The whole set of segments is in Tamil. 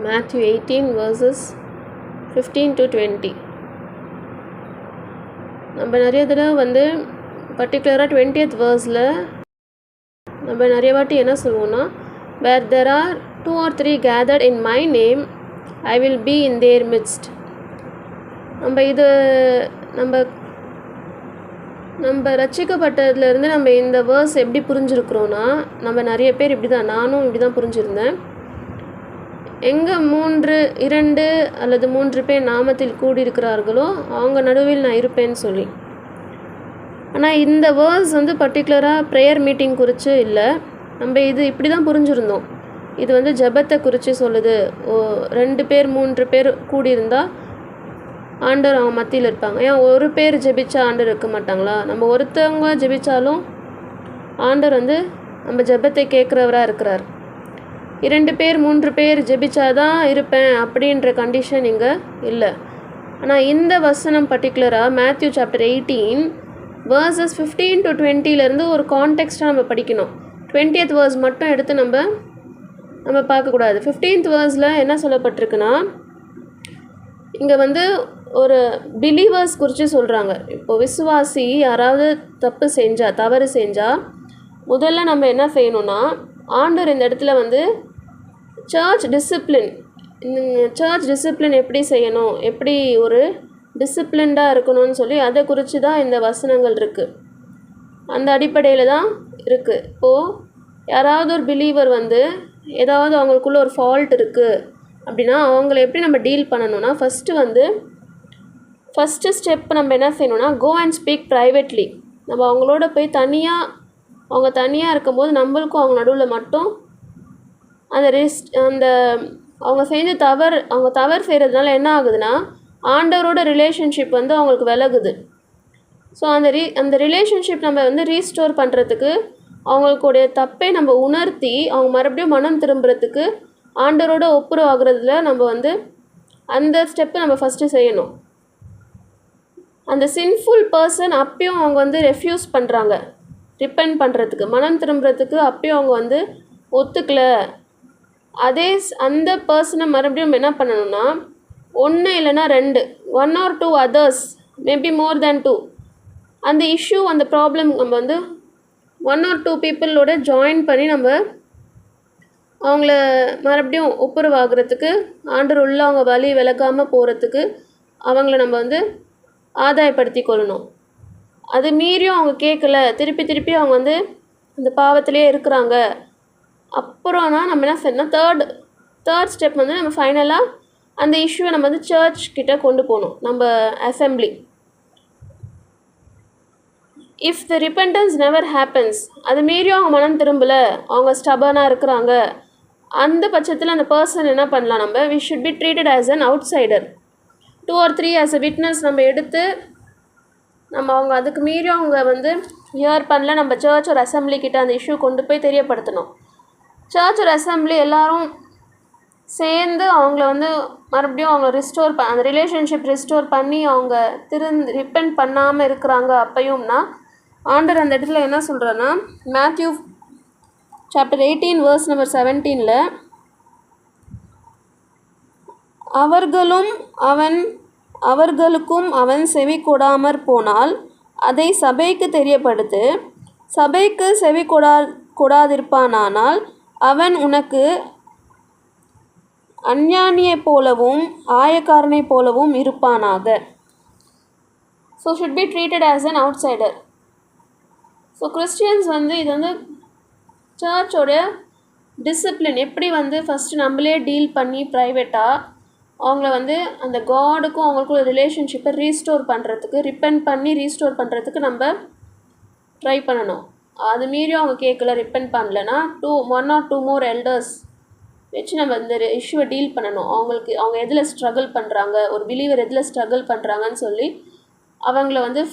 Matthew 18 verses 15 to 20. நம்ம நிறைய தடவை வந்து பர்டிகுலராக 20th வேர்ஸில் நம்ம நிறைய வாட்டி என்ன சொல்லுவோம்னா, where there are 2 or 3 gathered in my name, I will be in their midst. நம்ம ரட்சிக்கப்பட்டதுலேருந்து நம்ம இந்த வேர்ஸ் எப்படி புரிஞ்சுருக்குறோன்னா, நம்ம நிறைய பேர் இப்படி தான், நானும் இப்படி தான் புரிஞ்சுருந்தேன். எங்கே 2 அல்லது 3 பேர் நாமத்தில் கூடியிருக்கிறார்களோ அவங்க நடுவில் நான் இருப்பேன்னு சொல்லி. ஆனால் இந்த வேர்ஸ் வந்து பர்டிகுலராக ப்ரேயர் மீட்டிங் குறித்து இல்லை. நம்ம இது இப்படி தான் புரிஞ்சுருந்தோம். இது வந்து ஜெபத்தை குறித்து சொல்லுது. 2 பேர் 3 பேர் கூடியிருந்தால் ஆண்டவர் அவங்க மத்தியில் இருப்பாங்க. ஏன் ஒரு பேர் ஜெபிச்சா ஆண்டவர் இருக்க மாட்டாங்களா? நம்ம ஒருத்தவங்க ஜெபிச்சாலும் ஆண்டவர் வந்து நம்ம ஜெபத்தை கேட்குறவராக இருக்கிறார். 2 பேர் 3 பேர் ஜெபிச்சாதான் இருப்பேன் அப்படின்ற கண்டிஷன் இங்கே இல்லை. ஆனால் இந்த வசனம் பர்டிகுலராக மேத்யூ சாப்டர் 18 வேர்சஸ் 15 to 20லேருந்து ஒரு கான்டெக்ஸ்டாக நம்ம படிக்கணும். 20th வேர்ஸ் மட்டும் எடுத்து நம்ம பார்க்கக்கூடாது. 15th வேர்ஸில் என்ன சொல்லப்பட்டிருக்குன்னா, இங்கே வந்து ஒரு பிலீவர்ஸ் குறித்து சொல்கிறாங்க. இப்போது விசுவாசி யாராவது தவறு செஞ்சால் முதல்ல நம்ம என்ன செய்யணும்னா, ஆண்டவர் இந்த இடத்துல வந்து சர்ச் டிசிப்ளின் எப்படி செய்யணும், எப்படி ஒரு டிசிப்ளின்டாக இருக்கணும்னு சொல்லி அதை குறித்து தான் இந்த வசனங்கள் இருக்குது. அந்த அடிப்படையில் தான் இருக்குது. இப்போது யாராவது ஒரு பிலீவர் வந்து ஏதாவது அவங்களுக்குள்ள ஒரு ஃபால்ட் இருக்குது அப்படின்னா அவங்கள எப்படி நம்ம டீல் பண்ணணும்னா, ஃபஸ்ட்டு ஸ்டெப் நம்ம என்ன செய்யணும்னா, கோ அண்ட் ஸ்பீக் ப்ரைவேட்லி. நம்ம அவங்களோட போய் அவங்க தனியாக இருக்கும்போது நம்மளுக்கும் அவங்க நடுவில் மட்டும் அந்த அவங்க தவறு செய்கிறதுனால என்ன ஆகுதுன்னா, ஆண்டவரோட ரிலேஷன்ஷிப் வந்து அவங்களுக்கு விலகுது. ஸோ அந்த ரிலேஷன்ஷிப் நம்ம வந்து ரீஸ்டோர் பண்ணுறதுக்கு, அவங்களுடைய தப்பை நம்ம உணர்த்தி அவங்க மறுபடியும் மனம் திரும்புறதுக்கு ஆண்டவரோட ஒப்புரவாகிறதுல நம்ம வந்து அந்த ஸ்டெப்பை நம்ம ஃபஸ்ட்டு செய்யணும். அந்த சின்ஃபுல் பர்சன் அப்பயும் அவங்க வந்து ரெஃப்யூஸ் பண்ணுறாங்க ரிப்பெண்ட் பண்ணுறதுக்கு, மனம் திரும்புறதுக்கு அப்பயும் அவங்க வந்து ஒத்துக்கலை. அந்த பர்சனை மறுபடியும் என்ன பண்ணணும்னா, 1 இல்லைன்னா 2, 1 or 2 others, மேபி மோர் தேன் 2, அந்த இஷ்யூ அந்த ப்ராப்ளம் நம்ம வந்து 1 or 2 பீப்புளோட ஜாயின் பண்ணி நம்ம அவங்கள மறுபடியும் ஒப்புரவாகிறதுக்கு, ஆண்டவர் உள்ள அவங்க வழி விலகாமல் போகிறதுக்கு அவங்கள நம்ம வந்து ஆதாயப்படுத்தி கொள்ளணும். அது மீறியும் அவங்க கேட்கல, திருப்பி அவங்க வந்து அந்த பாவத்திலே இருக்கிறாங்க. அப்புறம்னா நம்ம என்ன செய்யணும், தேர்ட் ஸ்டெப் வந்து நம்ம ஃபைனலாக அந்த இஷ்யூவை நம்ம வந்து சர்ச் கிட்ட கொண்டு போகணும், நம்ம assembly. If the repentance never happens, அது மீறியும் அவங்க மனம் திரும்பலை, அவங்க ஸ்டபனாக இருக்கிறாங்க, அந்த பட்சத்தில் அந்த பர்சன் என்ன பண்ணலாம், we should be treated as an outsider. 2 or 3 as a witness நம்ம எடுத்து அவங்க அதுக்கு மீறி அவங்க வந்து ஹியர் பண்ணல, நம்ம சர்ச் ஒரு அசம்பிளி கிட்ட அந்த இஷ்யூ கொண்டு போய் தெரியப்படுத்தணும். சர்ச் ஒரு அசம்பிளி எல்லாரும் சேர்ந்து அவங்கள வந்து மறுபடியும் அவங்க அந்த ரிலேஷன்ஷிப் ரிஸ்டோர் பண்ணி அவங்க ரிப்பெண்ட் பண்ணாமல் இருக்கிறாங்க. அப்பயும்னா ஆண்டவர் அந்த இடத்துல என்ன சொல்கிறேன்னா, மேத்யூ சாப்டர் 18 வேர்ஸ் நம்பர் 17ல், அவர்களுக்கும் அவன் செவி கொடாமற் போனால் அதை சபைக்கு தெரியப்படுத்து, சபைக்கு செவி கொடாதிருப்பானால் அவன் உனக்கு அஞ்ஞானியைப் போலவும் ஆயக்காரனைப் போலவும் இருப்பானாக. So should be treated as an outsider. So Christians வந்து இது வந்து சர்ச்சோட டிசிப்ளின் எப்படி வந்து ஃபஸ்ட்டு நம்மளே டீல் பண்ணி ப்ரைவேட்டாக அவங்கள வந்து அந்த காடுக்கும் அவங்களுக்குள்ள ரிலேஷன்ஷிப்பை ரீஸ்டோர் பண்ணுறதுக்கு, ரிப்பெண்ட் பண்ணி ரீஸ்டோர் பண்ணுறதுக்கு நம்ம ட்ரை பண்ணணும். அது மீறி அவங்க கேட்கல, ரிப்பெண்ட் பண்ணலன்னா 1 or 2 more elders வச்சு நம்ம இந்த இஷ்யூவை டீல் பண்ணணும். அவங்க எதில் ஸ்ட்ரகிள் பண்ணுறாங்க, ஒரு பிலீவர் எதில் ஸ்ட்ரகிள் பண்ணுறாங்கன்னு சொல்லி அவங்கள வந்து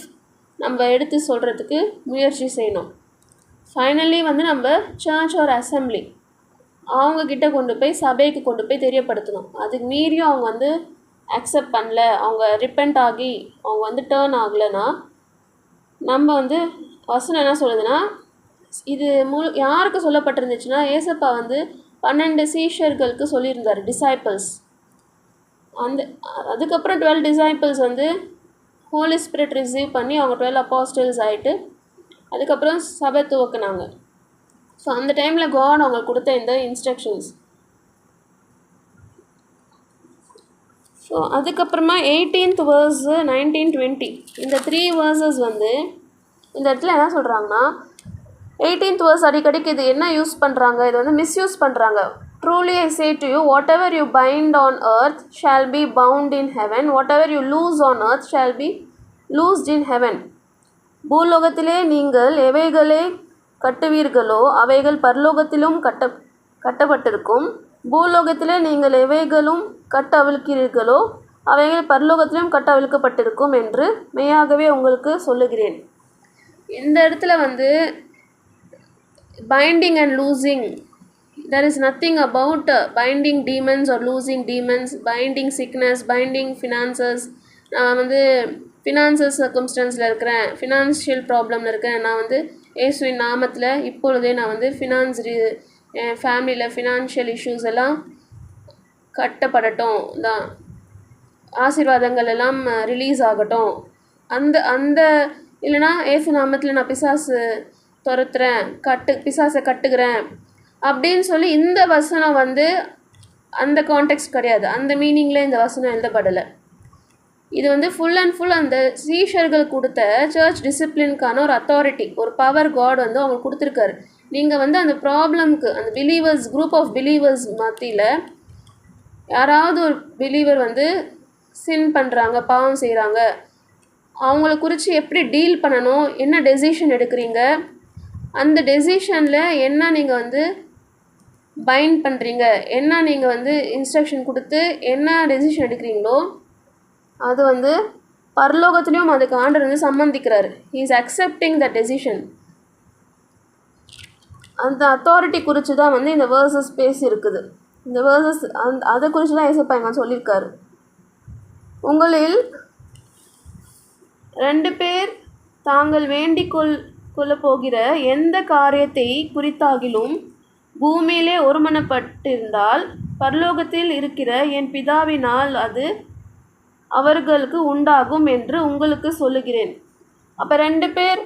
நம்ம எடுத்து சொல்கிறதுக்கு முயற்சி செய்யணும். ஃபைனலி வந்து நம்ம சர்ச் ஒரு அசம்பிளி அவங்கக்கிட்ட கொண்டு போய் சபைக்கு கொண்டு போய் தெரியப்படுத்தணும். அதுக்கு மீறியும் அவங்க வந்து அக்செப்ட் பண்ணல, அவங்க ரிப்பெண்ட் ஆகி அவங்க வந்து டேர்ன் ஆகலைன்னா நம்ம வந்து வசனம் என்ன சொல்லுதுன்னா, இது யாருக்கு சொல்லப்பட்டிருந்துச்சுன்னா, ஏசப்பா வந்து 12 சீஷர்களுக்கு சொல்லியிருந்தார், டிசைபிள்ஸ். அதுக்கப்புறம் 12 டிசைபிள்ஸ் வந்து ஹோலி ஸ்பிரிட் ரிசீவ் பண்ணி அவங்க 12 அப்போஸ்டல்ஸ் ஆகிட்டு அதுக்கப்புறம் சபை துவக்குனாங்க. ஸோ அந்த டைமில் காட் அவங்களுக்கு கொடுத்த இந்த இன்ஸ்ட்ரக்ஷன்ஸ். ஸோ அதுக்கப்புறமா 18th verse 19, 20 இந்த 3 verses வந்து இந்த இடத்துல என்ன சொல்கிறாங்கன்னா, 18th verse அடிக்கடிக்கு இது என்ன யூஸ் பண்ணுறாங்க, இது வந்து மிஸ்யூஸ் பண்ணுறாங்க. Truly I say to you, whatever you bind on earth shall be bound in heaven, whatever you loose on earth shall be loosed in heaven. பூலோகத்திலே நீங்கள் எவைகளை கட்டுவீர்களோ அவைகள் பரலோகத்திலும் கட்டப்பட்டிருக்கும், பூலோகத்திலே நீங்கள் எவைகளும் கட்ட அவிழ்க்கிறீர்களோ அவைகள் பரலோகத்திலும் கட்ட அவிழ்க்கப்பட்டிருக்கும் என்று மெய்யாகவே உங்களுக்கு சொல்லுகிறேன். இந்த இடத்துல வந்து binding and losing, there is nothing about binding demons or losing demons, binding sickness, binding finances. நான் வந்து ஃபினான்சஸ் சர்க்கம்ஸ்டன்ஸில் இருக்கிறேன், ஃபினான்ஷியல் ப்ராப்ளமில் இருக்கேன், நான் வந்து இயேசுவின் நாமத்தில் இப்பொழுதே நான் வந்து என் ஃபேமிலியில் ஃபினான்ஷியல் இஷ்யூஸ் எல்லாம் கட்டப்படட்டும், தான் ஆசீர்வாதங்கள் எல்லாம் ரிலீஸ் ஆகட்டும், அந்த இல்லைனா இயேசு நாமத்தில் நான் பிசாசு துரத்துறேன், பிசாசை கட்டுகிறேன் அப்படின்னு சொல்லி இந்த வசனம் வந்து அந்த கான்டெக்ஸ்ட் கிடையாது, அந்த மீனிங்கில் இந்த வசனம் எழுதப்படலை. இது வந்து ஃபுல் அண்ட் ஃபுல் அந்த சீஷர்கள் கொடுத்த சர்ச் டிசிப்ளினுக்கான ஒரு அத்தாரிட்டி, ஒரு பவர் காட் வந்து அவங்களுக்கு கொடுத்துருக்காரு. நீங்கள் வந்து அந்த ப்ராப்ளம்க்கு அந்த பிலீவர்ஸ், குரூப் ஆஃப் பிலீவர்ஸ் மத்தியில் யாராவது ஒரு பிலீவர் வந்து சின் பண்ணுறாங்க, பாவம் செய்கிறாங்க, அவங்கள குறித்து எப்படி டீல் பண்ணணும், என்ன டெசிஷன் எடுக்கிறீங்க, அந்த டெசிஷனில் என்ன நீங்கள் வந்து பைண்ட் பண்ணுறீங்க, என்ன நீங்கள் வந்து இன்ஸ்ட்ரக்ஷன் கொடுத்து என்ன டெசிஷன் எடுக்கிறீங்களோ அது வந்து பரலோகத்துலேயும் அதுக்கு ஆண்டவர் வந்து சம்மந்திக்கிறாரு. He is accepting the decision. அந்த அத்தாரிட்டி குறித்து தான் வந்து இந்த வேர்சஸ் பேசியிருக்குது. இந்த வேர்சஸ் அதை குறித்து தான் ஏசப்பா எங்க சொல்லியிருக்காரு. உங்களில் 2 பேர் தாங்கள் வேண்டிக் கொள்ள போகிற எந்த காரியத்தை குறித்தாகிலும் பூமியிலே ஒருமனப்பட்டிருந்தால் பரலோகத்தில் இருக்கிற என் பிதாவினால் அது அவர்களுக்கு உண்டாகும் என்று உங்களுக்கு சொல்லுகிறேன். அப்போ 2 பேர்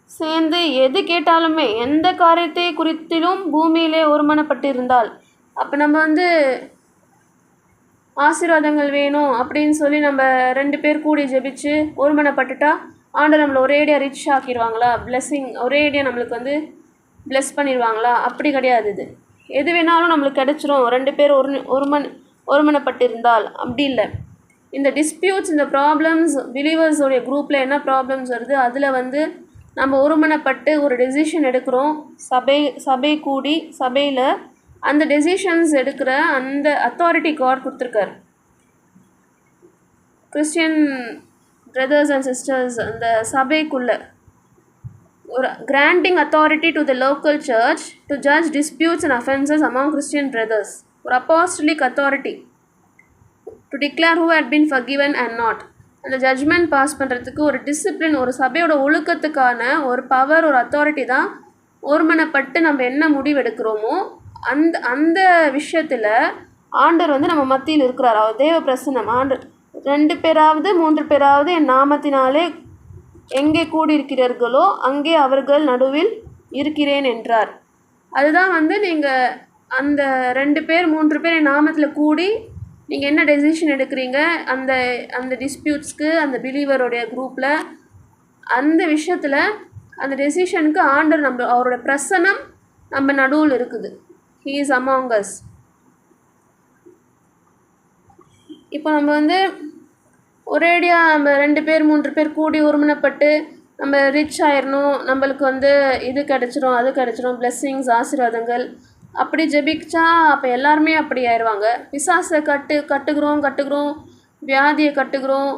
சேர்ந்து எது கேட்டாலுமே, எந்த காரியத்தை குறித்திலும் பூமியிலே ஒருமனப்பட்டிருந்தால், அப்போ நம்ம வந்து ஆசீர்வாதங்கள் வேணும் அப்படின்னு சொல்லி நம்ம 2 பேர் கூடி ஜெபிச்சு ஒருமனப்பட்டுட்டா ஆண்டவர் நம்மளை ஒரேடியாக ரிச் ஆக்கிடுவாங்களா, பிளெஸ்ஸிங் ஒரேடியாக நம்மளுக்கு வந்து பிளெஸ் பண்ணிடுவாங்களா? அப்படி கிடையாது. இது எது வேணாலும் நம்மளுக்கு கிடச்சிரும் 2 பேர் ஒருமனப்பட்டிருந்தால், அப்படி இல்லை. இந்த டிஸ்பியூட்ஸ், இந்த ப்ராப்ளம்ஸ், பிலீவர்ஸோடைய குரூப்பில் என்ன ப்ராப்ளம்ஸ் வருது, அதில் வந்து நம்ம ஒருமனப்பட்டு ஒரு டெசிஷன் எடுக்கிறோம், சபை கூடி சபையில் அந்த டெசிஷன்ஸ் எடுக்கிற அந்த அத்தாரிட்டி காட் கொடுத்துருக்காரு. கிறிஸ்டியன் பிரதர்ஸ் அண்ட் சிஸ்டர்ஸ் அந்த சபைக்குள்ளே ஒரு granting authority to the local church to judge disputes and offences among Christian brothers, ஒரு apostolic authority to declare who had been forgiven and not. அந்த ஜட்ஜ்மெண்ட் பாஸ் பண்ணுறதுக்கு ஒரு டிசிப்ளின், ஒரு சபையோட ஒழுக்கத்துக்கான ஒரு பவர், ஒரு அத்தாரிட்டி தான் ஒருமனப்பட்டு நம்ம என்ன முடிவு எடுக்கிறோமோ அந்த விஷயத்தில் ஆண்டவர் வந்து நம்ம மத்தியில் இருக்கிறார். அவர் தேவ பிரசன்னம். ஆண்டர் 2 பேராவது 3 பேராவது என் நாமத்தினாலே எங்கே கூடியிருக்கிறீர்களோ அங்கே அவர்கள் நடுவில் இருக்கிறேன் என்றார். அதுதான் வந்து நீங்கள் அந்த 2 பேர் 3 பேர் என் நாமத்தில் கூடி நீங்கள் என்ன டெசிஷன் எடுக்கிறீங்க அந்த டிஸ்பியூட்ஸ்க்கு, அந்த பிலீவருடைய குரூப்பில், அந்த விஷயத்தில் அந்த டெசிஷனுக்கு ஆண்டர் அவரோட பிரசன்னம் நம்ம நடுவில் இருக்குது. He is among us. இப்போ நம்ம வந்து ஒரேடியாக நம்ம 2 பேர் 3 பேர் கூடி ஒருமனப்பட்டு நம்ம ரிச் ஆயிடணும், நம்மளுக்கு வந்து இது கிடச்சிரும் அது கிடச்சிரும், பிளெஸ்ஸிங்ஸ் ஆசீர்வாதங்கள் அப்படி ஜெபிச்சா அப்போ எல்லாருமே அப்படி ஆயிடுவாங்க. பிசாசை கட்டுகிறோம், வியாதியை கட்டுகிறோம்,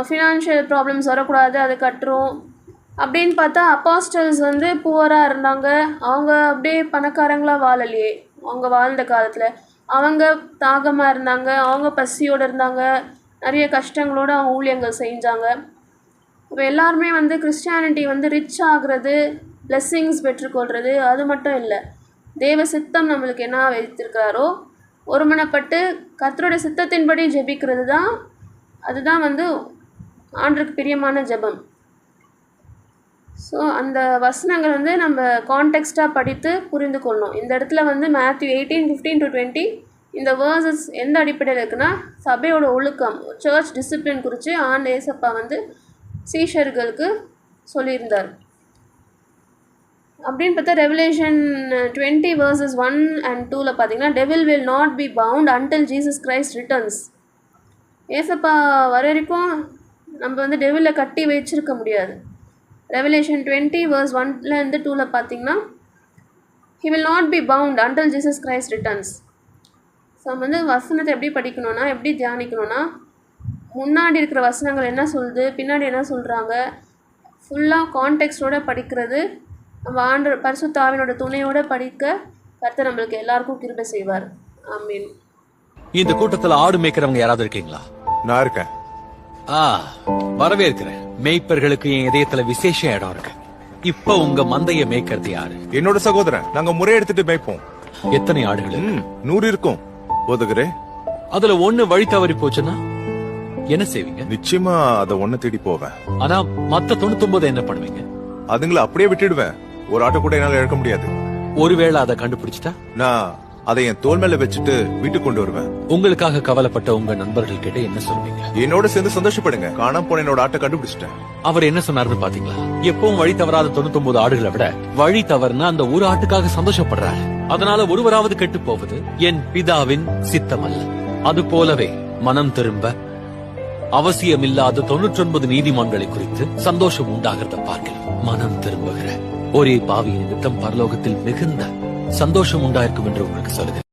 ஃபினான்ஷியல் ப்ராப்ளம்ஸ் வரக்கூடாது அதை கட்டுறோம் அப்படின்னு பார்த்தா அப்போஸ்டல்ஸ் வந்து புவராக இருந்தாங்க. அவங்க அப்படியே பணக்காரங்களாக வாழலையே. அவங்க வாழ்ந்த காலத்தில் அவங்க தாகமாக இருந்தாங்க, அவங்க பசியோடு இருந்தாங்க, நிறைய கஷ்டங்களோடு அவங்க ஊழியங்கள் செஞ்சாங்க. இப்போ எல்லாருமே வந்து கிறிஸ்டியானிட்டி வந்து ரிச் ஆகிறது, பிளெஸ்ஸிங்ஸ் பெற்றுக்கொள்கிறது அது மட்டும் இல்லை. தேவ சித்தம் நம்மளுக்கு என்ன வைத்திருக்கிறாரோ ஒருமனப்பட்டு கர்த்தருடைய சித்தத்தின்படி ஜெபிக்கிறது தான், அதுதான் வந்து ஆண்டருக்கு பிரியமான ஜெபம். ஸோ அந்த வசனங்கள் வந்து நம்ம கான்டெக்ஸ்டாக படித்து புரிந்து கொள்ளணும். இந்த இடத்துல வந்து மேத்யூ 18:15-20 இந்த வேர்சஸ் எந்த அடிப்படையில் இருக்குன்னா சபையோட ஒழுக்கம், சர்ச் டிசிப்ளின் குறித்து ஏசப்பா வந்து சீஷர்களுக்கு சொல்லியிருந்தார். அப்படின்னு பார்த்தா ரெவலேஷன் 20 verses 1 and 2 பார்த்தீங்கன்னா devil will not be bound until Jesus Christ returns. ஏசப்பா வர வரைக்கும் நம்ம வந்து டெவிலில் கட்டி வச்சிருக்க முடியாது. ரெவலேஷன் 20 verse 1 2 பார்த்தீங்கன்னா he will not be bound until Jesus Christ returns. So நம்ம வந்து வசனத்தை எப்படி படிக்கணும்னா, எப்படி தியானிக்கணும்னா, முன்னாடி இருக்கிற வசனங்கள் என்ன சொல்லுது, பின்னாடி என்ன சொல்கிறாங்க, ஃபுல்லாக கான்டெக்ஸ்டோடு படிக்கிறது. நம்ம பரிசுத்த ஆவியோட துணையோட படிக்க கர்த்தர் நம்மளுக்கு எல்லாருக்கும் கிருபை செய்வார். ஆமீன். இந்த கூட்டத்துல ஆடு மேய்க்கிறவங்க யாராவது இருக்கீங்களா? நான் இருக்கேன். வரவேற்கிறேன். மேய்ப்பர்களுக்கு என் இதயத்துல விசேஷ இடம் இருக்கு. இப்ப உங்க மந்தைய மேய்க்கிறது யாரு? என்னோட சகோதரன். நாங்க முறை எடுத்துட்டு மேய்ப்போம். எத்தனை ஆடுகள்? 100 இருக்கும். போதுகிறே. அதுல ஒண்ணு வழி தவறி போச்சுன்னா என்ன செய்வீங்க? நிச்சயமா அத ஒண்ணு தேடி போவேன். ஆனா மத்த 99 என்ன பண்ணுவீங்க? அதுங்களை அப்படியே விட்டுடுவேன். ஒரு ஆட்டை கூட என்னால இழக்க முடியாது. ஒருவேளை அதை கண்டுபிடிச்சிட்டா நான் அதை என் தோல் மேல வச்சுட்டு வீட்டுக்கு கொண்டு வருவேன். உங்களுக்காக கவலைப்பட்ட உங்க நண்பர்கள் கிட்ட என்ன சொல்வீங்க? என்னோட சேர்ந்து சந்தோஷப்படுங்க. காணாம போன என்னோட ஆட்டை கண்டுபிடிச்சிட்டேன். அவர் என்ன சொன்னாருன்னு பாத்தீங்களா? எப்பவும் வழி தவறாத 99 ஆடுகளை விட வழி தவறுனா அந்த ஒரு ஆட்டுக்காக சந்தோஷப்படுறாரு. அதனால ஒருவராவது கெட்டு போவது என் பிதாவின் சித்தம் அல்ல. அது போலவே மனம் திரும்ப அவசியமில்லாத 99 நீதிமான்களை குறித்து சந்தோஷம் உண்டாகிறத பார்க்க மனம் திரும்புகிற ஒரே பாவி நிமித்தம் பரலோகத்தில் மிகுந்த சந்தோஷம் உண்டாயிருக்கும் என்று உங்களுக்கு சொல்லுகிறேன்.